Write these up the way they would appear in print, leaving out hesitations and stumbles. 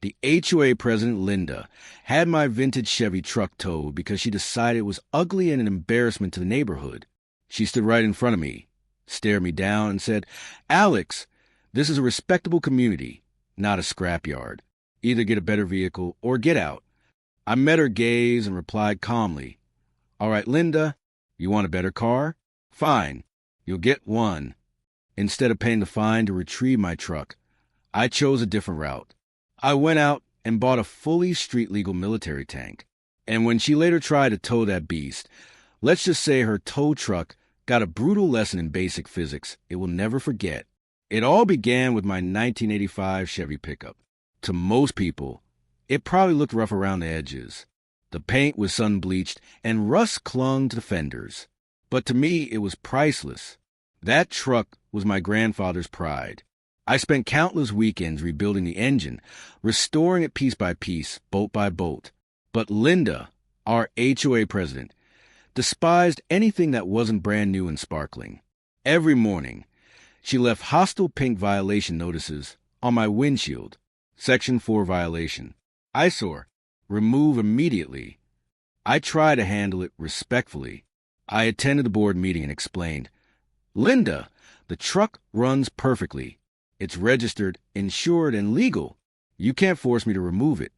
The HOA president, Linda, had my vintage Chevy truck towed because she decided it was ugly and an embarrassment to the neighborhood. She stood right in front of me, stared me down, and said, "Alex, this is a respectable community, not a scrapyard. Either get a better vehicle or get out." I met her gaze and replied calmly, "All right, Linda, you want a better car? Fine, you'll get one." Instead of paying the fine to retrieve my truck, I chose a different route. I went out and bought a fully street-legal military tank. And when she later tried to tow that beast, let's just say her tow truck got a brutal lesson in basic physics it will never forget. It all began with my 1985 Chevy pickup. To most people, it probably looked rough around the edges. The paint was sun-bleached and rust clung to the fenders. But to me, it was priceless. That truck was my grandfather's pride. I spent countless weekends rebuilding the engine, restoring it piece by piece, bolt by bolt. But Linda, our HOA president, despised anything that wasn't brand new and sparkling. Every morning, she left hostile pink violation notices on my windshield. Section 4 violation. Eyesore. Remove immediately. I try to handle it respectfully. I attended the board meeting and explained, "Linda, the truck runs perfectly. It's registered, insured, and legal. You can't force me to remove it."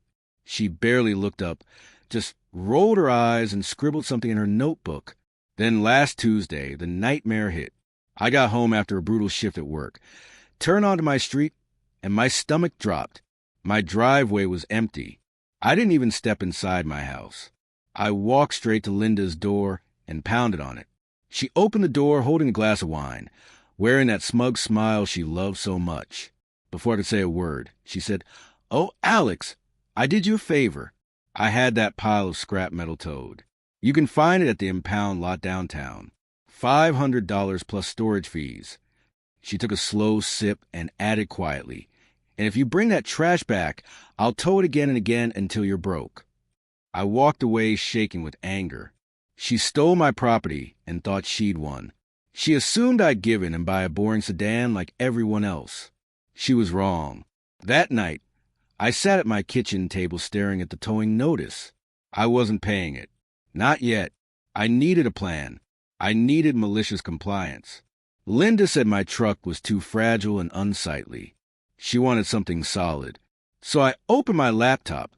She barely looked up, just rolled her eyes and scribbled something in her notebook. Then last Tuesday, the nightmare hit. I got home after a brutal shift at work, turned onto my street, and my stomach dropped. My driveway was empty. I didn't even step inside my house. I walked straight to Linda's door and pounded on it. She opened the door holding a glass of wine, wearing that smug smile she loved so much. Before I could say a word, she said, "Oh, Alex, I did you a favor." I had that pile of scrap metal towed. You can find it at the impound lot downtown. $500 plus storage fees. She took a slow sip and added quietly, "And if you bring that trash back, I'll tow it again and again until you're broke." I walked away shaking with anger. She stole my property and thought she'd won. She assumed I'd give in and buy a boring sedan like everyone else. She was wrong. That night, I sat at my kitchen table staring at the towing notice. I wasn't paying it. Not yet. I needed a plan. I needed malicious compliance. Linda said my truck was too fragile and unsightly. She wanted something solid. So I opened my laptop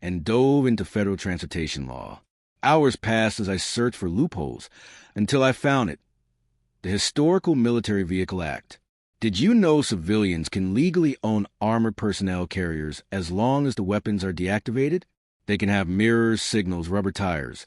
and dove into federal transportation law. Hours passed as I searched for loopholes until I found it. The Historical Military Vehicle Act. Did you know civilians can legally own armored personnel carriers as long as the weapons are deactivated? They can have mirrors, signals, rubber tires,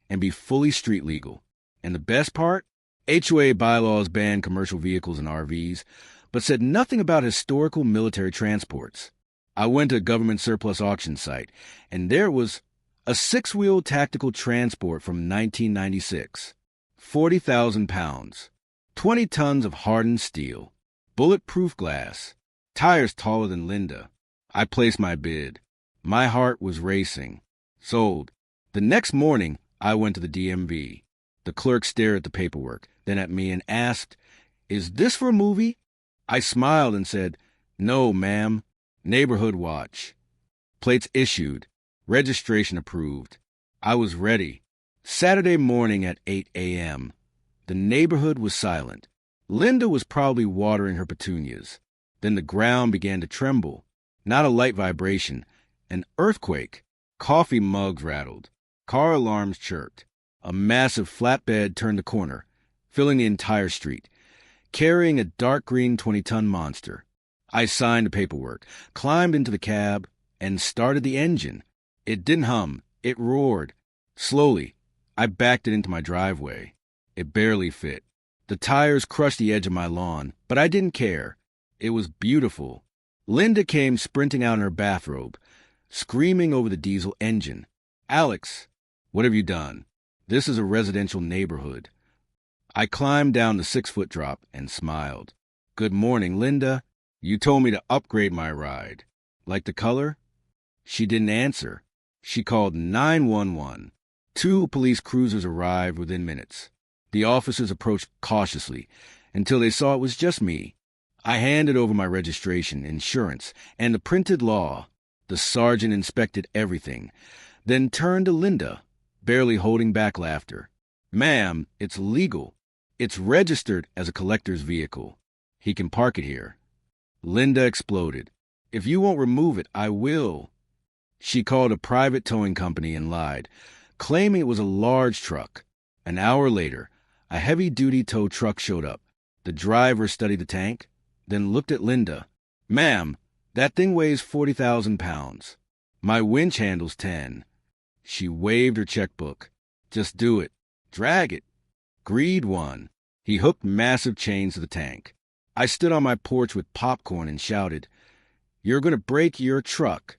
and be fully street legal. And the best part? HOA bylaws ban commercial vehicles and RVs, but said nothing about historical military transports. I went to a government surplus auction site, and there was a 6-wheel tactical transport from 1996. 40,000 pounds. 20 tons of hardened steel. Bulletproof glass. Tires taller than Linda. I placed my bid. My heart was racing. Sold. The next morning, I went to the DMV. The clerk stared at the paperwork, then at me and asked, "Is this for a movie?" I smiled and said, "No, ma'am. Neighborhood watch." Plates issued. Registration approved. I was ready. Saturday morning at 8 a.m. The neighborhood was silent. Linda was probably watering her petunias. Then the ground began to tremble. Not a light vibration. An earthquake. Coffee mugs rattled. Car alarms chirped. A massive flatbed turned the corner, filling the entire street, carrying a dark green 20-ton monster. I signed the paperwork, climbed into the cab, and started the engine. It didn't hum. It roared. Slowly, I backed it into my driveway. It barely fit. The tires crushed the edge of my lawn, but I didn't care. It was beautiful. Linda came sprinting out in her bathrobe, screaming over the diesel engine. "Alex, what have you done? This is a residential neighborhood." I climbed down the 6-foot drop and smiled. "Good morning, Linda. You told me to upgrade my ride. Like the color?" She didn't answer. She called 911. 2 police cruisers arrived within minutes. The officers approached cautiously until they saw it was just me. I handed over my registration, insurance, and the printed law. The sergeant inspected everything, then turned to Linda, barely holding back laughter. Ma'am, it's legal. It's registered as a collector's vehicle. He can park it here. Linda exploded. If you won't remove it, I will. She called a private towing company and lied, claiming it was a large truck. An hour later, a heavy-duty tow truck showed up. The driver studied the tank, then looked at Linda. Ma'am, that thing weighs 40,000 pounds. My winch handles 10. She waved her checkbook. Just do it. Drag it. Greed won. He hooked massive chains to the tank. I stood on my porch with popcorn and shouted, "You're going to break your truck."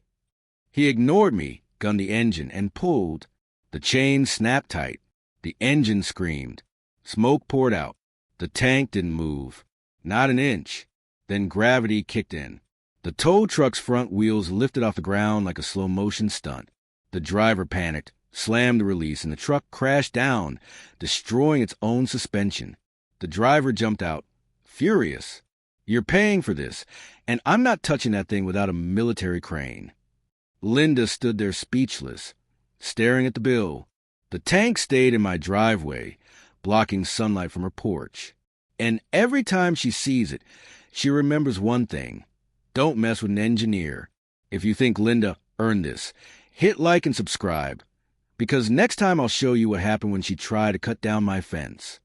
He ignored me, gunned the engine, and pulled. The chain snapped tight. The engine screamed. Smoke poured out. The tank didn't move. Not an inch. Then gravity kicked in. The tow truck's front wheels lifted off the ground like a slow-motion stunt. The driver panicked, slammed the release, and the truck crashed down, destroying its own suspension. The driver jumped out, furious. You're paying for this, and I'm not touching that thing without a military crane. Linda stood there speechless, staring at the bill. The tank stayed in my driveway, blocking sunlight from her porch. And every time she sees it, she remembers one thing. Don't mess with an engineer. If you think Linda earned this, hit like and subscribe, because next time I'll show you what happened when she tried to cut down my fence.